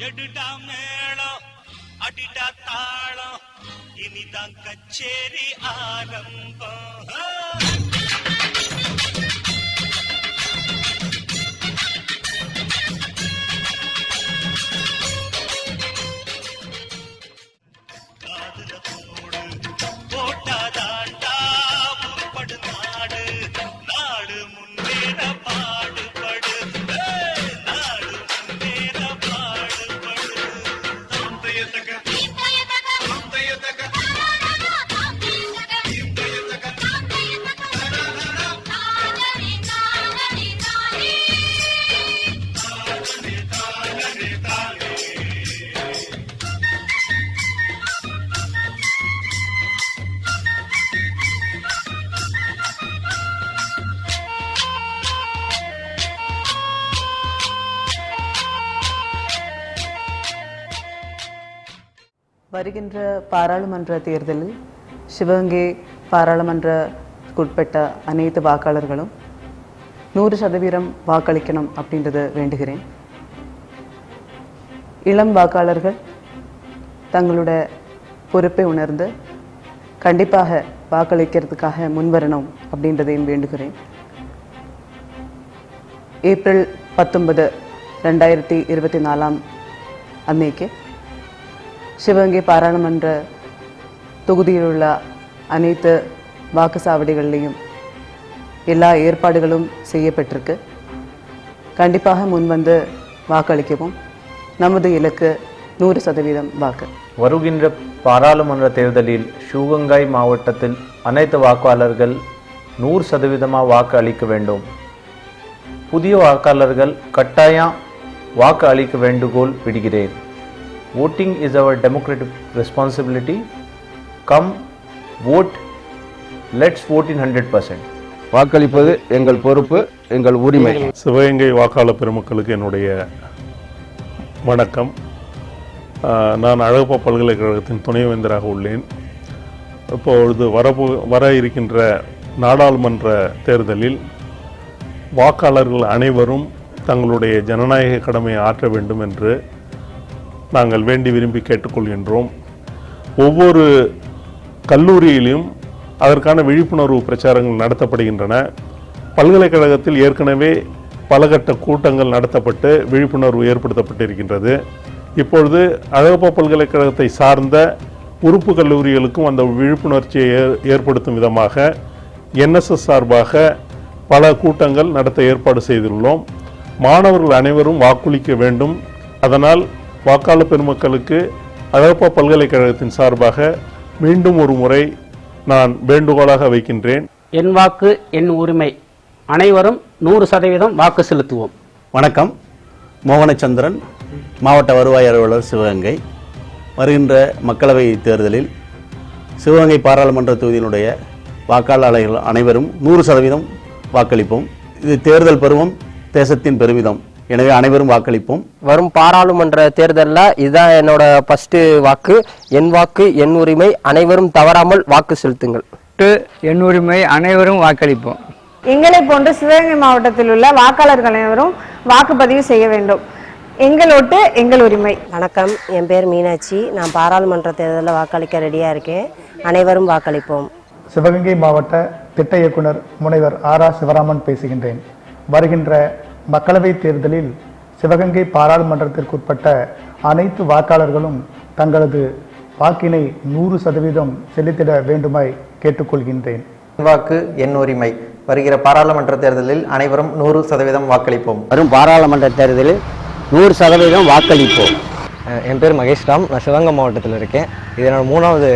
எடுடா மேளம் அடிடா தாளம் இனிதான் கச்சேரி ஆரம்பம். காதுல போடு போட்டாதாண்டா உருப்படு நாடு, நாடு முன்னேற பாடுபடு, நாடு முன்னேற பாடுபடு. வருகின்ற பாராளுமன்ற தேர்தலில் சிவகங்கை பாராளுமன்றத்துக்குட்பட்ட அனைத்து வாக்காளர்களும் 100% வாக்களிக்கணும் அப்படின்றத வேண்டுகிறேன். இளம் வாக்காளர்கள் தங்களோட பொறுப்பை உணர்ந்து கண்டிப்பாக வாக்களிக்கிறதுக்காக முன்வரணும் அப்படின்றதையும் வேண்டுகிறேன். ஏப்ரல் 19, 2024 அன்னைக்கு சிவகங்கை பாராளுமன்ற தொகுதியில் உள்ள அனைத்து வாக்குச்சாவடிகளிலையும் எல்லா ஏற்பாடுகளும் செய்யப்பட்டிருக்கு. கண்டிப்பாக முன்வந்து வாக்களிக்கவும். நமது இலக்கு 100% வாக்கு. வருகின்ற பாராளுமன்ற தேர்தலில் சிவகங்கை மாவட்டத்தில் அனைத்து வாக்காளர்கள் 100% வாக்கு அளிக்க வேண்டும். புதிய வாக்காளர்கள் கட்டாயம் வாக்கு அளிக்க வேண்டுகோள் விடுகிறேன். Voting is our democratic responsibility. Come, vote. Let's vote in 100%. வாக்களிப்பது எங்கள் பொறுப்பு, எங்கள் உரிமை. சிவகங்கை வாக்காளர் பெருமக்களுக்கு என்னுடைய வணக்கம். நான் அழகப்பா பல்கலைக்கழகத்தின் துணைவேந்தராக உள்ளேன். இப்பொழுது வர இருக்கின்ற நாடாளுமன்ற தேர்தலில் வாக்காளர்கள் அனைவரும் தங்களுடைய ஜனநாயக கடமையை ஆற்ற வேண்டும் என்று நாங்கள் வேண்டி விரும்பி கேட்டுக்கொள்கின்றோம். ஒவ்வொரு கல்லூரியிலும் அதற்கான விழிப்புணர்வு பிரச்சாரங்கள் நடத்தப்படுகின்றன. பல்கலைக்கழகத்தில் ஏற்கனவே பலகட்ட கூட்டங்கள் நடத்தப்பட்டு விழிப்புணர்வு ஏற்படுத்தப்பட்டிருக்கின்றது. இப்பொழுது அழகப்பா பல்கலைக்கழகத்தை சார்ந்த உறுப்பு கல்லூரிகளுக்கும் அந்த விழிப்புணர்ச்சியை ஏற்படுத்தும் விதமாக NSS சார்பாக பல கூட்டங்கள் நடத்த ஏற்பாடு செய்துள்ளோம். மாணவர்கள் அனைவரும் வாக்களிக்க வேண்டும். அதனால் வாக்காளர் பெருமக்களுக்கு அழகப்பா பல்கலைக்கழகத்தின் சார்பாக மீண்டும் ஒரு முறை நான் வேண்டுகோளாக வைக்கின்றேன். என் வாக்கு என் உரிமை, அனைவரும் 100% வாக்கு செலுத்துவோம். வணக்கம். மோகனச்சந்திரன், மாவட்ட வருவாய் அலுவலர், சிவகங்கை. வருகின்ற மக்களவை தேர்தலில் சிவகங்கை பாராளுமன்ற தொகுதியினுடைய வாக்காளர்கள் அனைவரும் 100% வாக்களிப்போம். இது தேர்தல் பருவம், தேசத்தின் பெருமிதம். எனவே அனைவரும் வாக்களிப்போம். வரும் பாராளுமன்ற தேர்தலில் இதுதான் என்னோட ஃபர்ஸ்ட் வாக்கு. என் வாக்கு என் உரிமை, அனைவரும் தவறாமல் வாக்கு செலுத்துங்கள். என் உரிமை, அனைவரும் வாக்களிப்போம். எங்களை போன்று சிவகங்கை மாவட்டத்தில் உள்ள வாக்காளர்கள் அனைவரும் வாக்குப்பதிவு செய்ய வேண்டும். எங்கள் ஓட்டு எங்கள் உரிமை. வணக்கம், என் பேர் மீனாட்சி. நான் பாராளுமன்ற தேர்தலில் வாக்களிக்க ரெடியாக இருக்கேன். அனைவரும் வாக்களிப்போம். சிவகங்கை மாவட்ட திட்ட இயக்குனர் முனைவர் சிவராமன் பேசுகின்றேன். வருகின்ற மக்களவை தேர்தலில் சிவகங்கை பாராளுமன்றத்திற்குட்பட்ட அனைத்து வாக்காளர்களும் தங்களது வாக்கினை 100% செலுத்திட வேண்டுமாய் கேட்டுக்கொள்கின்றேன். வாக்கு என் உரிமை. வருகிற பாராளுமன்ற தேர்தலில் அனைவரும் 100% வாக்களிப்போம். வரும் பாராளுமன்ற தேர்தலில் 100% வாக்களிப்போம். என் பேர் மகேஷ்ராம். நான் சிவகங்கை மாவட்டத்தில் இருக்கேன். இது என்னோட 3வது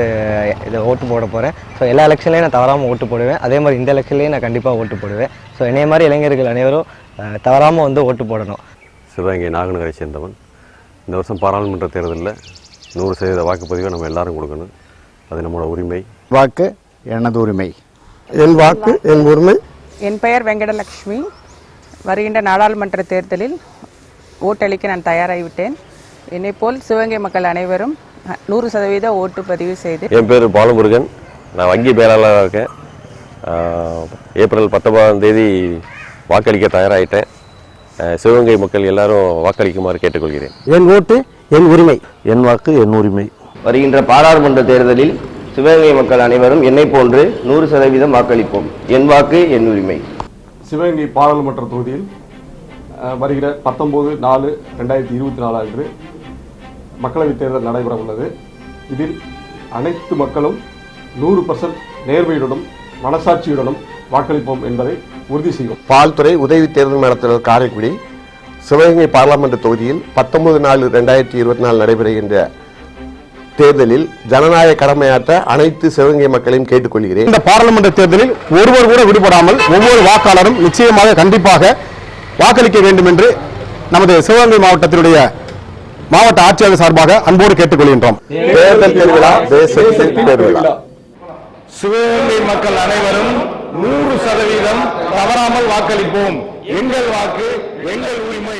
இதை ஓட்டு போட போகிறேன். ஸோ எல்லா எலெக்ஷன்லேயும் நான் தவறாமல் ஓட்டு போடுவேன். அதே மாதிரி இந்த எலெக்ஷன்லேயும் நான் கண்டிப்பாக ஓட்டு போடுவேன். ஸோ என்னைய மாதிரி இளைஞர்கள் அனைவரும் தவறாமல் வந்து ஓட்டு போடணும். சிவகங்கை நாகநகரை சேர்ந்தவன். இந்த வருஷம் பாராளுமன்ற தேர்தலில் 100% வாக்குப்பதிவை நம்ம எல்லாரும் கொடுக்கணும். அது நம்மளோட உரிமை. வாக்கு எனது உரிமை. என் வாக்கு என் உரிமை. என் பெயர் வெங்கடலட்சுமி. வருகின்ற நாடாளுமன்ற தேர்தலில் ஓட்டளிக்க நான் தயாராகிவிட்டேன். என்னை போல் சிவகங்கை மக்கள் அனைவரும் 100% ஓட்டு பதிவு செய்து. என் பேர் பாலமுருகன். நான் வங்கி பேராளராக இருக்கேன். ஏப்ரல் 19 வாக்களிக்க தயாராகிட்டேன். சிவகங்கை மக்கள் எல்லாரும் வாக்களிக்குமாறு கேட்டுக்கொள்கிறேன். என் ஓட்டு என் உரிமை. என் வாக்கு என் உரிமை. வருகின்ற பாராளுமன்ற தேர்தலில் சிவகங்கை மக்கள் அனைவரும் என்னை போன்று 100% வாக்களிப்போம். என் வாக்கு என் உரிமை. சிவகங்கை பாராளுமன்ற தொகுதியில் வருகிற 19/4/2024 அன்று மக்களவைத் தேர்தல் நடைபெற உள்ளது. இதில் அனைத்து மக்களும் 100% நேர்மையுடனும் மனசாட்சியுடனும் வாக்களிப்போம் என்பதை உறுதி செய்யும். பால்துறை உதவி தேர்தல் நடத்துனர் காரைக்குடி சிவகங்கை பாராளுமன்ற தொகுதியில் 19/4/2024 நடைபெறுகின்ற தேர்தலில் ஜனநாயக கடமையாற்ற அனைத்து சிவகங்கை மக்களையும் கேட்டுக்கொள்கிறேன். இந்த பாராளுமன்ற தேர்தலில் ஒருவர் கூட விடுபடாமல் ஒவ்வொரு வாக்காளரும் நிச்சயமாக கண்டிப்பாக வாக்களிக்க வேண்டும் என்று நமது சிவகங்கை மாவட்டத்தினுடைய மாவட்ட ஆட்சியாளர் சார்பாக அன்போடு கேட்டுக்கொள்கின்றோம். தேர்தல் திருவிழா தேசத்தின் பெருவிழா. சிவகங்கை மக்கள் அனைவரும் 100% தவறாமல் வாக்களிப்போம். எங்கள் வாக்கு எங்கள் உரிமை.